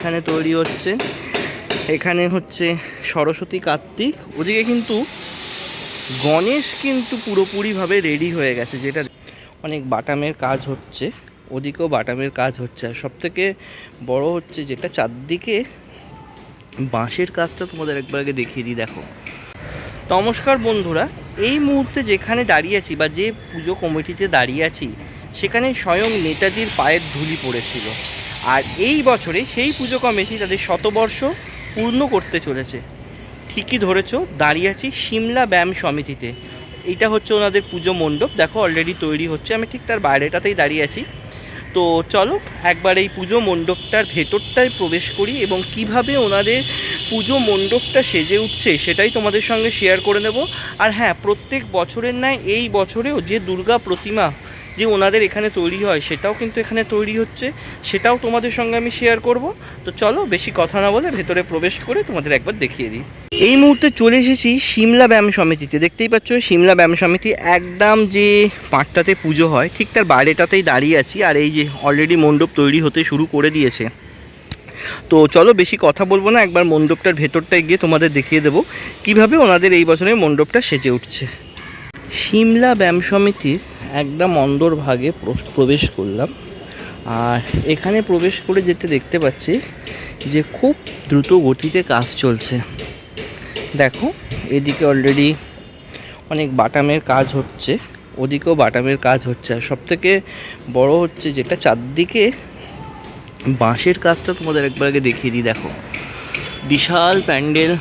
এখানে তৈরি হচ্ছে, এখানে হচ্ছে সরস্বতী কার্তিক, ওদিকে কিন্তু গণেশ কিন্তু পুরোপুরিভাবে রেডি হয়ে গেছে, যেটা অনেক বাটামের কাজ হচ্ছে, ওদিকেও বাটামের কাজ হচ্ছে। আর সবথেকে বড় হচ্ছে যেটা চারদিকে বাঁশের কাজটা তোমাদের একবার আগে দেখিয়ে দিই। দেখো, নমস্কার বন্ধুরা, এই মুহূর্তে যেখানে দাঁড়িয়ে আছি বা যে পুজো কমিটিতে দাঁড়িয়ে আছি সেখানে স্বয়ং নেতাজির পায়ের ধুলি পড়েছিল। আর এই বছরে সেই পুজো কমিটি তাদের শতবর্ষ পূর্ণ করতে চলেছে। ঠিকই ধরেছ, দাঁড়িয়ে আছি সিমলা ব্যায়াম সমিতিতে। এইটা হচ্ছে ওনাদের পুজো মণ্ডপ। দেখো অলরেডি তৈরি হচ্ছে, আমি ঠিক তার বাইরেটাতেই দাঁড়িয়ে আছি। তো চলো একবার এই পুজো মণ্ডপটার ভেতরটায় প্রবেশ করি এবং কিভাবে ওনাদের পুজো মণ্ডপটা সেজে উঠছে সেটাই তোমাদের সঙ্গে শেয়ার করে নেব। আর হ্যাঁ, প্রত্যেক বছরের ন্যায় এই বছরেও যে দুর্গা প্রতিমা যে ওনাদের এখানে তৈরি হয় সেটাও কিন্তু এখানে তৈরি হচ্ছে, সেটাও তোমাদের সঙ্গে আমি শেয়ার করব। তো চলো বেশি কথা না বলে ভেতরে প্রবেশ করে তোমাদের একবার দেখিয়ে দিই। এই মুহূর্তে চলে এসেছি সিমলা ব্যায়াম সমিতিতে। দেখতেই পাচ্ছ সিমলা ব্যায়াম সমিতি একদম যে পাঁচটাতে পুজো হয় ঠিক তার বাইরেটাতেই দাঁড়িয়ে আছি। আর এই যে অলরেডি মণ্ডপ তৈরি হতে শুরু করে দিয়েছে। তো চলো বেশি কথা বলবো না, একবার মণ্ডপটার ভেতরটায় গিয়ে তোমাদের দেখিয়ে দেবো কীভাবে ওনাদের এই বছরের মণ্ডপটা সেজে উঠছে। সিমলা ব্যায়াম সমিতির একদম অন্দরভাগে প্রবেশ করলাম। আর এখানে প্রবেশ করে যেতে দেখতে পাচ্ছি যে খুব দ্রুত গতিতে কাজ চলছে। দেখো এদিকে অলরেডি অনেক বাটামের কাজ হচ্ছে, ওদিকেও বাটামের কাজ হচ্ছে। আর সবথেকে বড় হচ্ছে যেটা চারদিকে বাঁশের কাজটা তোমাদের একবার আগে দেখিয়ে দিই। দেখো বিশাল প্যান্ডেল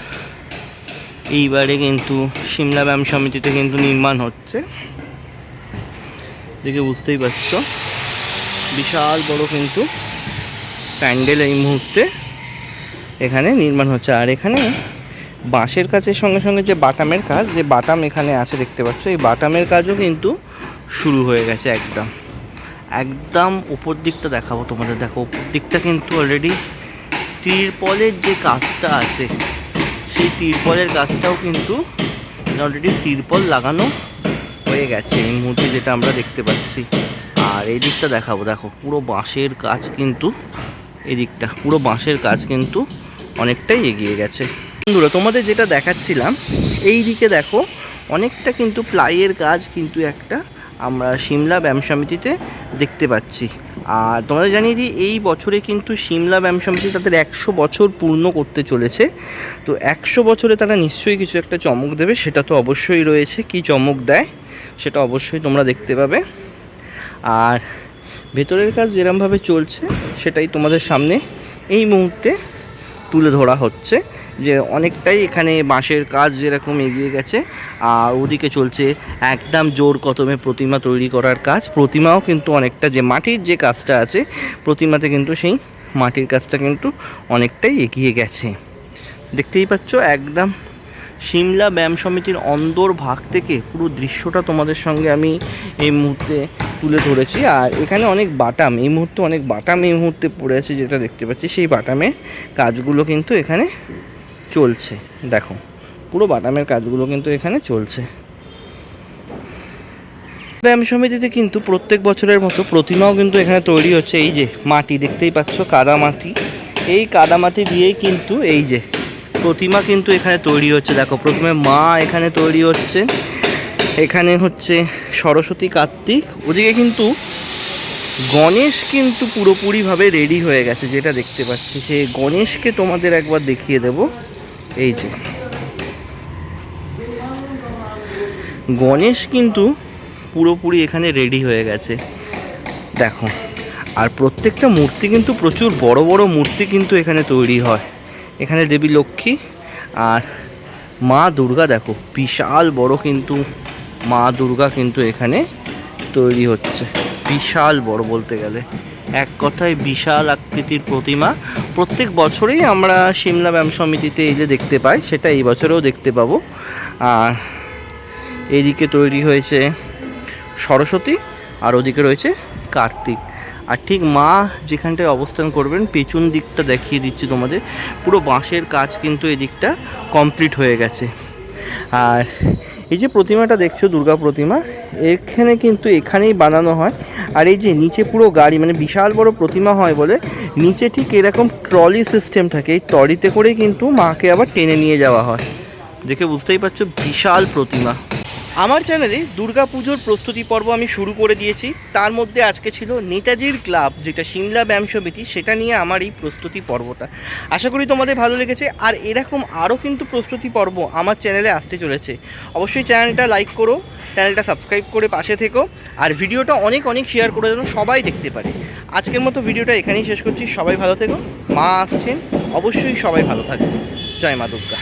এইবারে কিন্তু সিমলা ব্যায়াম সমিতিতে কিন্তু নির্মাণ হচ্ছে। দেখে বুঝতেই পারছো বিশাল বড় কিন্তু প্যান্ডেল এই মুহূর্তে এখানে নির্মাণ হচ্ছে। আর এখানে বাঁশের কাজের সঙ্গে সঙ্গে যে বাটামের কাজ, যে বাটাম এখানে আছে দেখতে পাচ্ছ, এই বাটামের কাজও কিন্তু শুরু হয়ে গেছে। একদম একদম উপর দিকটা দেখাবো তোমাদের। দেখো উপর দিকটা কিন্তু অলরেডি তিরপলের যে কাজটা আছে সেই তিরপলের কাজটাও কিন্তু অলরেডি তিরপল লাগানো হয়ে গেছে এই মুহূর্তে, যেটা আমরা দেখতে পাচ্ছি। আর এই দিকটা দেখাবো, দেখো পুরো বাঁশের কাজ কিন্তু, এদিকটা পুরো বাঁশের কাজ কিন্তু অনেকটাই এগিয়ে গেছে। বন্ধুরা তোমাদের যেটা দেখাচ্ছিলাম এই দিকে দেখো অনেকটা কিন্তু প্লাইয়ের কাজ কিন্তু একটা আমরা সিমলা ব্যায়াম সমিতিতে দেখতে পাচ্ছি। আর তোমাদের জানিয়ে দিই এই বছরে কিন্তু সিমলা ব্যায়াম সমিতি তাদের 100 বছর পূর্ণ করতে চলেছে। তো 100 বছরে তারা নিশ্চয়ই কিছু একটা চমক দেবে, সেটা তো অবশ্যই রয়েছে। কি চমক দেয় সেটা অবশ্যই তোমরা দেখতে পাবে। আর ভেতরের কাজ যেরকমভাবে চলছে সেটাই তোমাদের সামনে এই মুহূর্তে তুলে ধরা হচ্ছে, যে অনেকটাই এখানে বাঁশের কাজ যেরকম এগিয়ে গেছে। আর ওদিকে চলছে একদম জোর কদমে প্রতিমা তৈরি করার কাজ। প্রতিমাও কিন্তু অনেকটা, যে মাটির যে কাজটা আছে প্রতিমাতে কিন্তু সেই মাটির কাজটা কিন্তু অনেকটাই এগিয়ে গেছে। দেখতেই পাচ্ছ একদম সিমলা ব্যায়াম সমিতির অন্দরভাগ থেকে পুরো দৃশ্যটা তোমাদের সঙ্গে আমি এই মুহূর্তে তুলে ধরেছি। আর এখানে অনেক বাটাম এই মুহূর্তে পড়ে আছে, যেটা দেখতে পাচ্ছি সেই বাটামের কাজগুলো কিন্তু এখানে চলছে। দেখো পুরো বাটামের কাজগুলো কিন্তু এখানে চলছে। ব্যায়াম সমিতিতে কিন্তু প্রত্যেক বছরের মতো প্রতিমাও কিন্তু এখানে তৈরি হচ্ছে। এই যে মাটি দেখতেই পাচ্ছ, কাদামাটি, এই কাদামাটি দিয়েই কিন্তু এই যে প্রতিমা কিন্তু এখানে তৈরি হচ্ছে। দেখো প্রথমে মা এখানে তৈরি হচ্ছে, এখানে হচ্ছে সরস্বতী কার্তিক, ওদিকে কিন্তু গণেশ কিন্তু পুরোপুরিভাবে রেডি হয়ে গেছে, যেটা দেখতে পাচ্ছি। সেই গণেশকে তোমাদের একবার দেখিয়ে দেব। এই যে গণেশ কিন্তু পুরোপুরি এখানে রেডি হয়ে গেছে দেখো। আর প্রত্যেকটা মূর্তি কিন্তু প্রচুর বড় বড় মূর্তি কিন্তু এখানে তৈরি হয়। এখানে দেবী লক্ষ্মী আর মা দুর্গা, দেখো বিশাল বড় কিন্তু মা দুর্গা কিন্তু এখানে তৈরি হচ্ছে। বিশাল বড় বলতে গেলে এক কথায় বিশাল আকৃতির প্রতিমা। প্রত্যেক বছরেই আমরা সিমলা ব্যায়াম সমিতিতে এই যে দেখতে পাই, সেটা এই বছরেও দেখতে পাবো। আর এইদিকে তৈরি হয়েছে সরস্বতী আর ওদিকে রয়েছে কার্তিক। আর ঠিক মা যেখানটায় অবস্থান করবেন পেছন দিকটা দেখিয়ে দিচ্ছি তোমাদের, পুরো বাঁশের কাজ কিন্তু এদিকটা কমপ্লিট হয়ে গেছে। আর এই যে প্রতিমাটা দেখছো দুর্গা প্রতিমা, এখানে কিন্তু এখানেই বানানো হয়। আর এই যে নিচে পুরো গাড়ি, মানে বিশাল বড় প্রতিমা হয় বলে নিচে ঠিক এরকম ট্রলি সিস্টেম থাকে, এই ট্রলিতে করেই কিন্তু মাকে আবার টেনে নিয়ে যাওয়া হয়। দেখে বুঝতেই পারছো বিশাল প্রতিমা। আমার চ্যানেলে দুর্গা পুজোর প্রস্তুতি পর্ব আমি শুরু করে দিয়েছি। তার মধ্যে আজকে ছিল নেতাজির ক্লাব, যেটা সিমলা ব্যায়াম সমিতি, সেটা নিয়ে আমার এই প্রস্তুতি পর্বটা। আশা করি তোমাদের ভালো লেগেছে। আর এরকম আরও কিন্তু প্রস্তুতি পর্ব আমার চ্যানেলে আসতে চলেছে। অবশ্যই চ্যানেলটা লাইক করো, চ্যানেলটা সাবস্ক্রাইব করে পাশে থেকো, আর ভিডিওটা অনেক অনেক শেয়ার করে যেন সবাই দেখতে পারে। আজকের মতো ভিডিওটা এখানেই শেষ করছি। সবাই ভালো থেকো। মা আসছেন, অবশ্যই সবাই ভালো থাকবে। জয় মা দুর্গা।